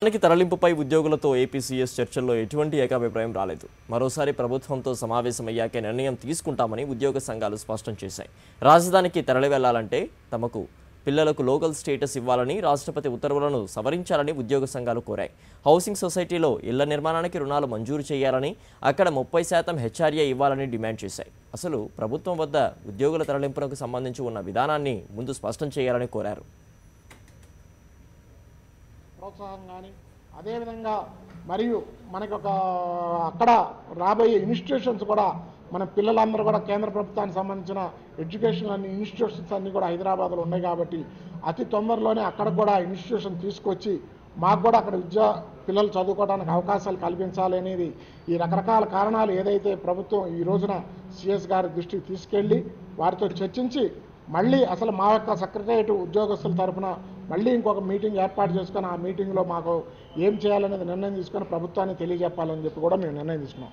దానికి తరలింపుపై ఉద్యోగులతో ఏపీసీఎస్ చర్చల్లో ఎటువంటి ఏకాభిప్రాయం రాలేదు. మరోసారి ప్రభుత్వంతో సమావేశమయ్యాకే నిర్ణయం తీసుకుంటామని ఉద్యోగ సంఘాలు స్పష్టం చేశాయి. రాజధానికి తరలి వెళ్లాలంటే తమకు పిల్లలకు లోకల్ స్టేటస్ ఇవ్వాలని, రాష్ట్రపతి ఉత్తర్వులను సవరించాలని ఉద్యోగ సంఘాలు కోరాయి. హౌసింగ్ సొసైటీలో ఇళ్ల నిర్మాణానికి రుణాలు మంజూరు చేయాలని, అక్కడ 30% హెచ్ఆర్ఏ ఇవ్వాలని డిమాండ్ చేశాయి. అసలు ప్రభుత్వం వద్ద ఉద్యోగుల తరలింపునకు సంబంధించి ఉన్న విధానాన్ని ముందు స్పష్టం చేయాలని కోరారు. ప్రోత్సాహం కానీ అదేవిధంగా మరియు మనకి అక్కడ రాబోయే ఇన్స్టిట్యూషన్స్ కూడా మన పిల్లలందరూ కూడా కేంద్ర ప్రభుత్వానికి సంబంధించిన ఎడ్యుకేషన్ అన్ని ఇన్స్టిట్యూషన్స్ అన్నీ కూడా హైదరాబాద్లో ఉన్నాయి కాబట్టి అతి తొందరలోనే అక్కడ కూడా ఇన్స్టిట్యూషన్ తీసుకొచ్చి మాకు కూడా అక్కడ పిల్లలు చదువుకోవడానికి అవకాశాలు కల్పించాలి అనేది ఈ రకరకాల కారణాలు ఏదైతే ప్రభుత్వం ఈ రోజున సిఎస్ గారి దృష్టికి తీసుకెళ్ళి వారితో చర్చించి మళ్ళీ అసలు మా యొక్క సెక్రటరియట్ ఉద్యోగస్తుల తరఫున మళ్ళీ ఇంకొక మీటింగ్ ఏర్పాటు చేసుకొని ఆ మీటింగ్లో మాకు ఏం చేయాలనేది నిర్ణయం తీసుకొని ప్రభుత్వాన్ని తెలియజెప్పాలని చెప్పి కూడా మేము నిర్ణయం తీసుకున్నాం.